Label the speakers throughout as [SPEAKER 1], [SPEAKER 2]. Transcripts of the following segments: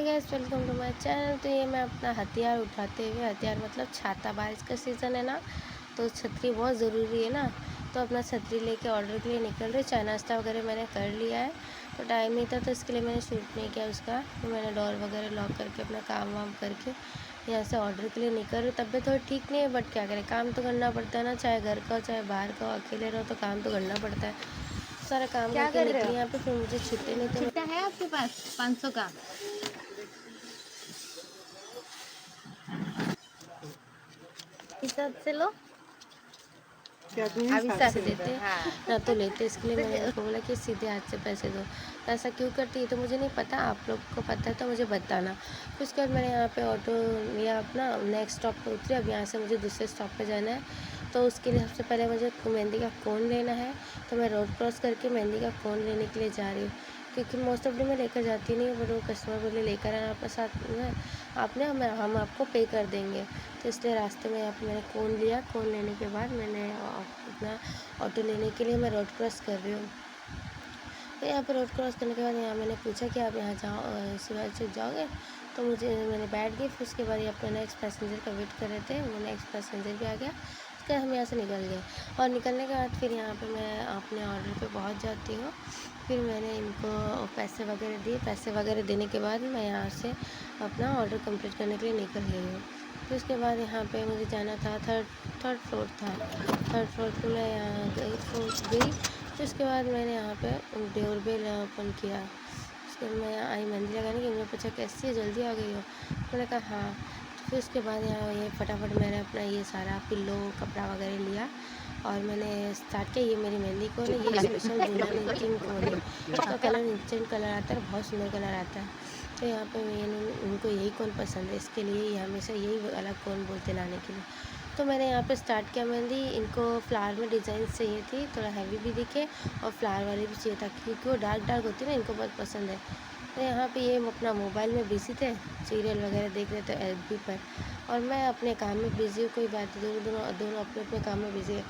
[SPEAKER 1] Guys, welcome to my channel. तो ये मैं अपना हथियार उठाते हुए, हथियार मतलब छाता, बारिश का सीज़न है ना, तो छतरी बहुत ज़रूरी है ना। तो अपना छतरी लेके ऑर्डर के लिए निकल रही। चाय नाश्ता वगैरह मैंने कर लिया है, तो टाइम नहीं था तो इसके लिए मैंने शूट नहीं किया उसका। तो मैंने डोर वगैरह लॉक करके अपना काम वाम करके यहाँ से ऑर्डर के लिए निकल रही। तबीयत थोड़ी ठीक नहीं है, बट क्या करें, काम तो करना पड़ता है ना, चाहे घर का हो चाहे बाहर का हो, अकेले रहो तो काम तो करना पड़ता है। सारा काम
[SPEAKER 2] क्या
[SPEAKER 1] करके
[SPEAKER 2] कर रहे
[SPEAKER 1] निकली
[SPEAKER 2] हो?
[SPEAKER 1] यहाँ पे, फिर मुझे छुट्टी नहीं थी।
[SPEAKER 2] छिट्टा है आपके पास 500 का? हिसाब से लो।
[SPEAKER 1] अब हिसाब से देते
[SPEAKER 2] हाँ।
[SPEAKER 1] ना तो लेते, इसके लिए मैंने उनको बोला कि सीधे हाथ से पैसे दो। तो ऐसा क्यों करती है तो मुझे नहीं पता, आप लोग को पता है तो मुझे बताना। फिर उसके बाद मैंने यहाँ पे ऑटो लिया, अपना नेक्स्ट स्टॉप पे उतरी। अब यहाँ से मुझे दूसरे स्टॉप पे जाना है, तो उसके लिए सबसे पहले मुझे मेहंदी का कोन लेना है। तो मैं रोड क्रॉस करके मेहंदी का कोन लेने के लिए जा रही हूँ, क्योंकि मोस्ट ऑफ डी मैं लेकर जाती नहीं हूँ, बट वो कस्टमर बोले लेकर आना आपके साथ में, आपने हम आपको पे कर देंगे। तो इसलिए रास्ते में यहाँ पे मैंने कोन लिया। कोन लेने के बाद मैंने अपना ऑटो लेने के लिए मैं रोड क्रॉस कर रही हूँ। तो यहाँ पर रोड क्रॉस करने के बाद यहाँ मैंने पूछा कि आप यहाँ शिवाजी चौक जाओगे, तो मैंने बैठ गई। फिर उसके बाद यहाँ पर नेक्स्ट पैसेंजर का वेट कर रहे थे, वो नेक्स्ट पैसेंजर भी आ गया। उसके बाद हम यहाँ से निकल गए, और निकलने के बाद फिर यहाँ पे मैं अपने ऑर्डर पे पहुँच जाती हूँ। फिर मैंने इनको पैसे वगैरह दिए। पैसे वगैरह देने के बाद मैं यहाँ से अपना ऑर्डर कंप्लीट करने के लिए निकल गई हूँ। फिर उसके बाद यहाँ पे मुझे जाना था, थर्ड फ्लोर था। थर्ड फ्लोर पर मैं यहाँ गई। फिर उसके बाद मैंने यहाँ पे डोरबेल ओपन किया। उसके बाद मैं आई मेहंदी लगाने की। उन्होंने पूछा कैसी है, जल्दी आ गई हो? मैंने कहा हाँ। फिर उसके बाद यहाँ ये फटाफट मैंने अपना ये सारा पिल्लो कपड़ा वगैरह लिया, और मैंने स्टार्ट किया। ये मेरी मेहंदी कोन है, ये स्पेशल दुल्हन इंकिंग कोन है। इसका कलर इंस्टेंट कलर आता है, बहुत सुंदर कलर आता है। तो यहाँ पे मैंने उनको यही कोन पसंद है, इसके लिए ये हमेशा यही वाला कोन बोलते लाने के लिए। तो मैंने यहाँ पे स्टार्ट किया मेहंदी। इनको फ्लावर में डिज़ाइन चाहिए थी, थोड़ा हैवी भी दिखे और फ्लावर वाली भी चाहिए था, क्योंकि वो डार्क डार्क होती है ना, इनको बहुत पसंद है। तो यहाँ पे ये अपना मोबाइल में बिजी थे, सीरियल वगैरह देख रहे थे एफबी पर, और मैं अपने काम में बिज़ी हूँ। कोई बात नहीं, दोनों अपने अपने काम में बिज़ी है।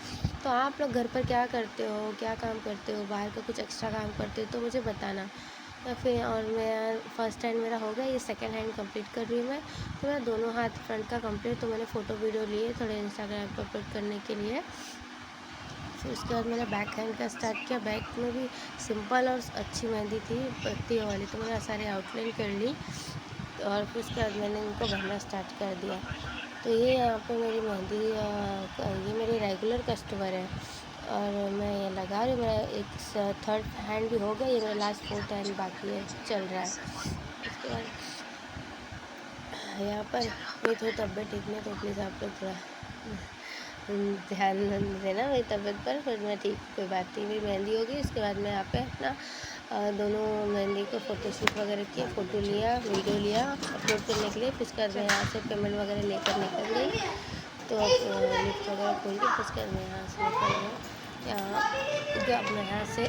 [SPEAKER 1] तो आप लोग घर पर क्या करते हो, क्या काम करते हो, बाहर का कुछ एक्स्ट्रा काम करते हो तो मुझे बताना। या फिर और मैं फर्स्ट हैंड मेरा हो गया, ये सेकंड हैंड कंप्लीट कर रही हूँ मैं। तो मैं दोनों हाथ फ्रंट का कंप्लीट, तो मैंने फ़ोटो वीडियो लिए थोड़े इंस्टाग्राम पर अपलोड करने के लिए। फिर उसके बाद मैंने बैक हैंड का स्टार्ट किया। बैक में भी सिंपल और अच्छी मेहंदी थी, पत्तियों वाली, तो मैंने सारे आउटलाइन कर ली, और फिर उसके बाद मैंने इनको भरना स्टार्ट कर दिया। तो ये यहाँ पे मेरी मेहंदी ये मेरे रेगुलर कस्टमर है, और मैं ये लगा रही हूँ। मेरा एक थर्ड हैंड भी हो गया, ये मेरा लास्ट फोर्थ हैंड बाकी है, चल रहा है। उसके बाद यहाँ पर मेरी थोड़ी तबीयत ठीक नहीं, तो प्लीज़ आप लोग थोड़ा ध्यान देना मेरी तबीयत पर। फिर मैं ठीक, कोई बात नहीं, मेरी मेहंदी होगी। उसके बाद मैं यहाँ पे अपना दोनों मेहंदी को फ़ोटोशूट वगैरह किया, फ़ोटो लिया, वीडियो लिया अपलोड करने के लिए। फिर उसके बाद मैं यहाँ से पेमेंट वगैरह लेकर निकल गई। तो लिफ्ट वगैरह खोल के फिर उसके बाद मैं यहाँ से निकल गई। अब मैं यहाँ से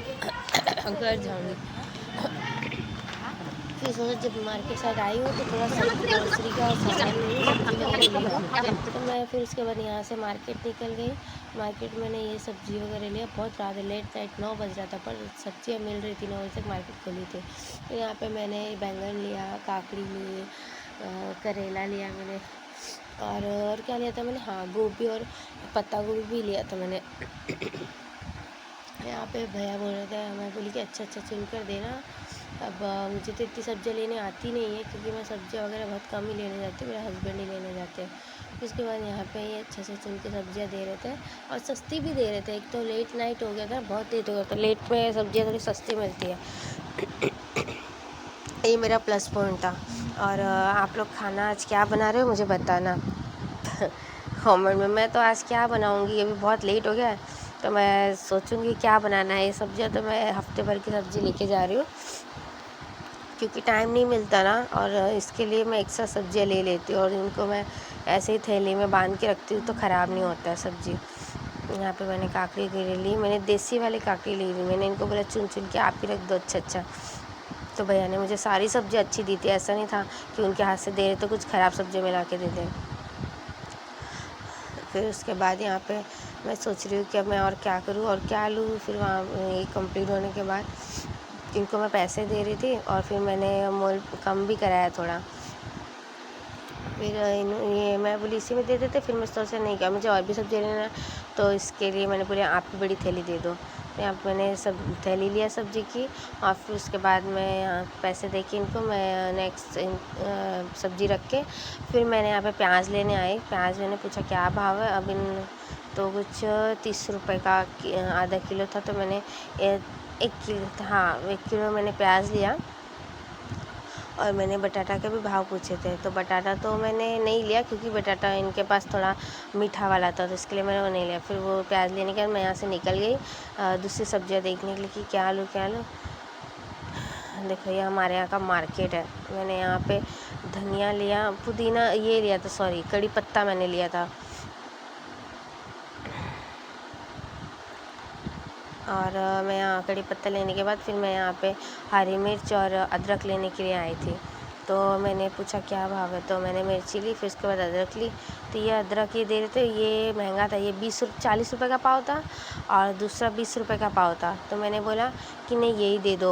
[SPEAKER 1] घर जाऊँगी। फिर सोचा जब मार्केट साइड आई हूँ तो थोड़ा सा ग्रोसरी का सामान ले लूँ, सब्ज़ी वगैरह ले लूँ। तो मैं फिर उसके बाद यहाँ से मार्केट निकल गई। मार्केट में मैंने ये सब्ज़ी वगैरह लिया। बहुत रात लेट नाइट 9 बज रहा था, पर सब्ज़ियाँ मिल रही थी, 9 बजे तक मार्केट खुली थी। तो यहाँ पे मैंने बैंगन लिया, काकड़ी ली, करेला लिया मैंने, और क्या लिया था मैंने, हाँ गोभी और पत्ता गोभी भी लिया था मैंने। यहाँ पे भैया बोल रहे थे, मैं बोली कि अच्छा चुन कर देना। अब मुझे तो इतनी सब्ज़ियाँ लेने आती नहीं है, क्योंकि मैं सब्ज़ियाँ वगैरह बहुत कम ही लेने जाती हूँ, मेरे हस्बैंड ही लेने जाते हैं। फिर उसके बाद यहाँ पे ये अच्छे से चुन के सब्ज़ियाँ दे रहे थे, और सस्ती भी दे रहे थे। एक तो लेट नाइट हो गया था, बहुत लेट हो गया था, लेट में सब्ज़ियाँ थोड़ी सस्ती मिलती है। ये मेरा प्लस पॉइंट था। और आप लोग खाना आज क्या बना रहे हो मुझे बताना कमेंट में। मैं तो आज क्या बनाऊँगी, अभी बहुत लेट हो गया है, तो मैं सोचूँगी क्या बनाना है। ये सब्ज़ियाँ तो मैं हफ्ते भर की सब्ज़ी लेके जा रही हूँ, क्योंकि टाइम नहीं मिलता ना, और इसके लिए मैं एक्स्ट्रा सब्ज़ियाँ ले लेती हूँ, और इनको मैं ऐसे ही थैली में बांध के रखती हूँ, तो ख़राब नहीं होता है सब्ज़ी। यहाँ पे मैंने काकड़ी ले ली, मैंने देसी वाली काकड़ी ले ली। मैंने इनको बोला चुन चुन के आप ही रख दो अच्छा। तो भैया ने मुझे सारी सब्ज़ी अच्छी दी थी, ऐसा नहीं था कि उनके हाथ से दे रहे तो कुछ ख़राब सब्ज़ी मिला के दे दें। फिर उसके बाद यहाँ पे मैं सोच रही हूँ कि अब मैं और क्या करूँ और क्या लूँ। फिर वहाँ ये कंप्लीट होने के बाद इनको मैं पैसे दे रही थी और फिर मैंने मोल कम भी कराया थोड़ा। फिर ये मैं बोली इसी में दे देते, फिर मैं सोचा नहीं क्या मुझे और भी सब्जी लेना है, तो इसके लिए मैंने बोला आपकी बड़ी थैली दे दो। तो यहाँ पे मैंने सब थैली लिया सब्जी की, और फिर उसके बाद मैं यहाँ पैसे दे के इनको मैं नेक्स्ट सब्जी रख के फिर मैंने यहाँ पे प्याज लेने आई। प्याज मैंने पूछा क्या भाव है, अब इन तो कुछ 30 रुपये का आधा किलो था, तो मैंने 1 किलो मैंने प्याज लिया। और मैंने बटाटा के भी भाव पूछे थे, तो बटाटा तो मैंने नहीं लिया क्योंकि बटाटा इनके पास थोड़ा मीठा वाला था, तो इसके लिए मैंने वो नहीं लिया। फिर वो प्याज लेने के बाद मैं यहाँ से निकल गई दूसरी सब्जियाँ देखने के लिए कि क्या लूँ क्या लूँ। देखो ये हमारे यहाँ का मार्केट है। मैंने यहाँ पे धनिया लिया, पुदीना ये लिया था, सॉरी कड़ी पत्ता मैंने लिया था। और मैं यहाँ कड़ी पत्ता लेने के बाद फिर मैं यहाँ पे हरी मिर्च और अदरक लेने के लिए आई थी। तो मैंने पूछा क्या भाव है, तो मैंने मिर्ची ली, फिर उसके बाद अदरक ली। तो ये अदरक ये दे रहे थे, ये महंगा था, ये 40 रुपये का पाव था और दूसरा 20 रुपये का पाव था। तो मैंने बोला कि नहीं यही दे दो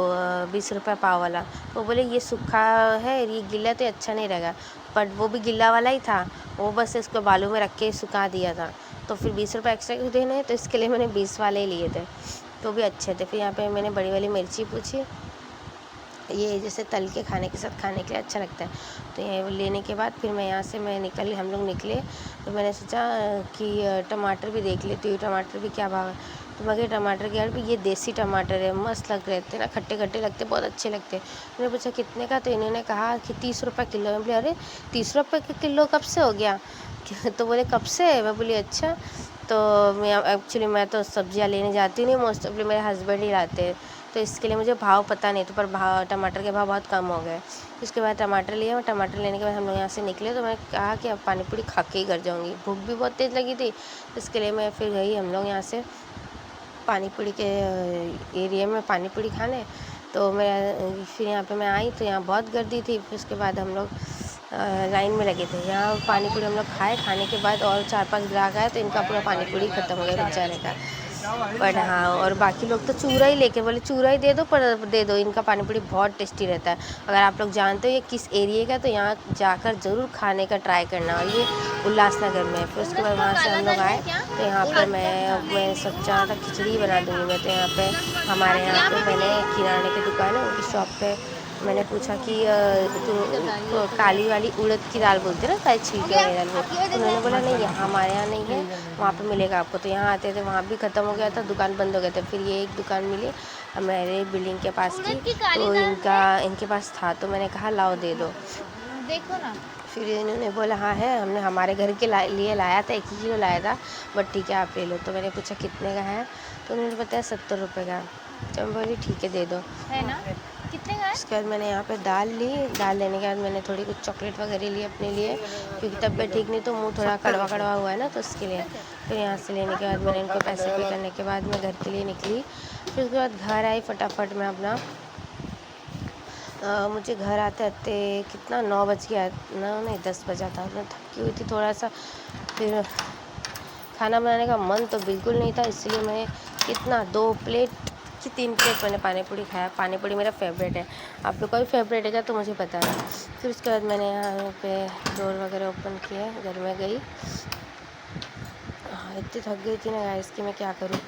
[SPEAKER 1] 20 रुपये पाव वाला। वो बोले ये सूखा है, ये गीला तो अच्छा नहीं रहेगा, बट वो भी गीला वाला ही था, वो बस इसको बालू में रख के सुखा दिया था। तो फिर 20 रुपये एक्स्ट्रा क्यों देने, तो इसके लिए मैंने 20 वाले ही लिए थे, तो भी अच्छे थे। फिर यहाँ पे मैंने बड़ी वाली मिर्ची पूछी, ये जैसे तल के खाने के साथ खाने के लिए अच्छा लगता है। तो ये लेने के बाद फिर मैं यहाँ से हम लोग निकले। तो मैंने सोचा कि टमाटर भी देख लेती हूँ, टमाटर भी क्या भाव है। तो मगर टमाटर के यार भी ये देसी टमाटर है, मस्त लग रहे थे ना, खट्टे खट्टे लगते, बहुत अच्छे लगते। मैंने पूछा कितने का, तो इन्होंने कहा कि 30 रुपये किलो। मैं बोली अरे 30 रुपये का किलो कब से हो गया तो बोले कब से, मैं बोली अच्छा। तो मैं तो सब्जियाँ लेने जाती नहीं, मोस्ट ऑफली मेरे हस्बैंड ही लाते हैं, तो इसके लिए मुझे भाव पता नहीं था, पर भाव टमाटर के भाव बहुत कम हो गए। उसके बाद टमाटर लिया, मैं टमाटर लेने के बाद हम लोग यहाँ से निकले। तो मैंने कहा कि अब पानी पूरी खा के ही घर जाऊँगी, भूख भी बहुत तेज़ लगी थी। इसके लिए मैं फिर गई हम लोग यहाँ से पानी पूरी के एरिया में पानी पूरी खाने। तो मैं फिर यहाँ पे मैं आई तो यहाँ बहुत गर्दी थी। फिर उसके बाद हम लोग लाइन में लगे थे, यहाँ पानी पूरी हम लोग खाए। खाने के बाद और 4-5 ग्राहक आए, तो इनका पूरा पानी पूरी ख़त्म हो गया बेचारे का। बट हाँ, और बाकी लोग तो चूरा ही लेके बोले चूरा ही दे दो, पर दे दो, इनका पानी पूरी बहुत टेस्टी रहता है। अगर आप लोग जानते हो ये किस एरिया का, तो यहाँ जाकर ज़रूर खाने का ट्राई करना। और ये उल्लासनगर में है। फिर उसके बाद वहाँ से हम लोग आए, तो यहाँ पर मैं सोचा था खिचड़ी बना दूँगी मैं। तो यहाँ पे हमारे यहाँ पे मैंने किराने की दुकान है, उनकी शॉप पे मैंने पूछा कि तो काली वाली उड़द की दाल बोलते हैं ना, काली छिलके वाली दाल, वो। तो उन्होंने बोला नहीं यहाँ हमारे यहाँ नहीं है, वहाँ पे मिलेगा आपको। तो यहाँ आते थे, वहाँ भी ख़त्म हो गया था, दुकान बंद हो गए थे। फिर ये एक दुकान मिली हमारे बिल्डिंग के पास थी, तो इनके पास था, तो मैंने कहा लाओ दे दो,
[SPEAKER 2] देखो ना।
[SPEAKER 1] फिर इन्होंने बोला हाँ है, हमने हमारे घर के लिए लाया था, 1 ही किलो लाया था, बट ठीक है आप ले लो। तो मैंने पूछा कितने का है, तो उन्होंने बताया 70 रुपये का। तो मैं बोली ठीक है दे दो,
[SPEAKER 2] है ना, कितने का है?
[SPEAKER 1] उसके बाद मैंने यहाँ पे दाल ली। दाल लेने के बाद मैंने थोड़ी कुछ चॉकलेट वगैरह ली अपने लिए, क्योंकि तबीयत ठीक नहीं, तो मुंह थोड़ा कड़वा कड़वा हुआ है ना, तो उसके लिए। फिर यहाँ से लेने के बाद मैंने इनको पैसे पे करने के बाद मैं घर के लिए निकली। फिर उसके बाद घर आई फटाफट मैं अपना मुझे घर आते आते कितना 9 बज गया, 9 नहीं 10 बजा था। मैं थकी हुई थी थोड़ा सा, फिर खाना बनाने का मन तो बिल्कुल नहीं था, इसलिए मैं कितना 2 प्लेट कि 3 प्लेट मैंने पानी पूरी खाया। पानी पूरी मेरा फेवरेट है, आप लोग का भी फेवरेट है तो मुझे बताना। फिर उसके बाद मैंने यहाँ पे डोर वगैरह ओपन किया, घर में गई। इतनी थक गई थी ना गाइस कि मैं क्या करूँ।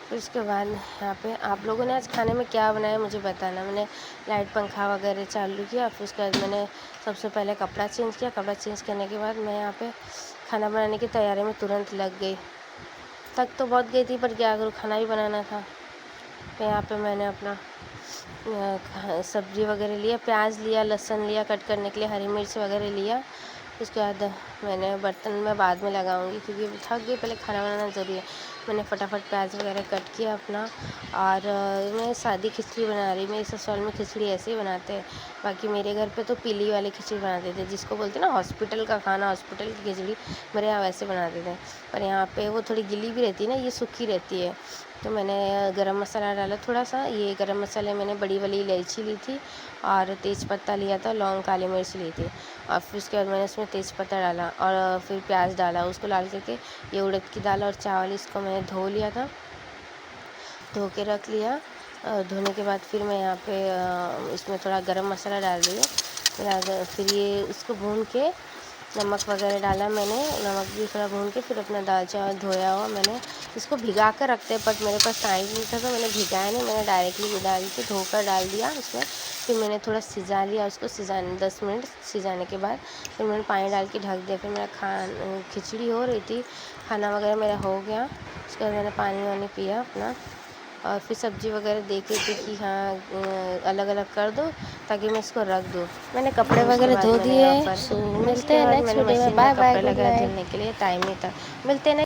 [SPEAKER 1] फिर उसके बाद यहाँ पे आप लोगों ने आज खाने में क्या बनाया मुझे बताना। मैंने लाइट पंखा वगैरह चालू किया, फिर उसके बाद मैंने सबसे पहले कपड़ा चेंज किया। कपड़ा चेंज करने के बाद मैं यहाँ पे खाना बनाने की तैयारी में तुरंत लग गई। थक तो बहुत गई थी, पर क्या करूँ, खाना भी बनाना था। तो यहाँ पे मैंने अपना सब्ज़ी वगैरह लिया, प्याज लिया, लहसुन लिया कट करने के लिए, हरी मिर्च वगैरह लिया। उसके बाद मैंने बर्तन में बाद में लगाऊंगी क्योंकि थक गई, पहले खाना बनाना ज़रूरी है। मैंने फटाफट प्याज वगैरह कट किया अपना, और मैं सादी खिचड़ी बना रही। मेरे ससुराल में खिचड़ी ऐसे ही बनाते हैं, बाकी मेरे घर पे तो पीली वाली खिचड़ी बनाते थे, जिसको बोलते हैं ना हॉस्पिटल का खाना, हॉस्पिटल की खिचड़ी मेरे यहाँ वैसे बनाते थे। पर यहाँ पे वो थोड़ी गीली भी रहती है ना, ये सूखी रहती है। तो मैंने गरम मसाला डाला थोड़ा सा, ये गरम मसाले मैंने बड़ी वाली इलायची ली थी और तेज़ पत्ता लिया था, लौंग, काली मिर्च ली थी। और फिर उसके बाद मैंने इसमें तेज़ पत्ता डाला और फिर प्याज डाला, उसको डाल करके ये उड़द की दाल और चावल इसको मैंने धो लिया था, धो के रख लिया। धोने के बाद फिर मैं यहाँ पे इसमें थोड़ा गरम मसाला डाल रही हूँ। फिर ये इसको भून के नमक वगैरह डाला मैंने, नमक भी थोड़ा भून के फिर अपना दाल चावल धोया हुआ मैंने इसको भिगा कर रखते हैं, बट मेरे पास टाइम नहीं था तो मैंने भिगाया नहीं, मैंने डायरेक्टली डाल के धोकर डाल दिया उसमें। फिर मैंने थोड़ा सिजा लिया उसको, 10 मिनट सिजाने के बाद फिर मैंने पानी डाल के ढक दिया। फिर मेरा खिचड़ी हो रही थी, खाना वगैरह मेरा हो गया। उसके बाद मैंने पानी वानी पिया अपना, और फिर सब्ज़ी वगैरह देख रही थी कि हाँ अलग अलग कर दो ताकि मैं इसको रख दूँ। मैंने कपड़े वगैरह धो दिए। सो मिलते हैं नेक्स्ट वीडियो में। Bye bye, good night. धुलने के लिए टाइम नहीं था, मिलते हैं।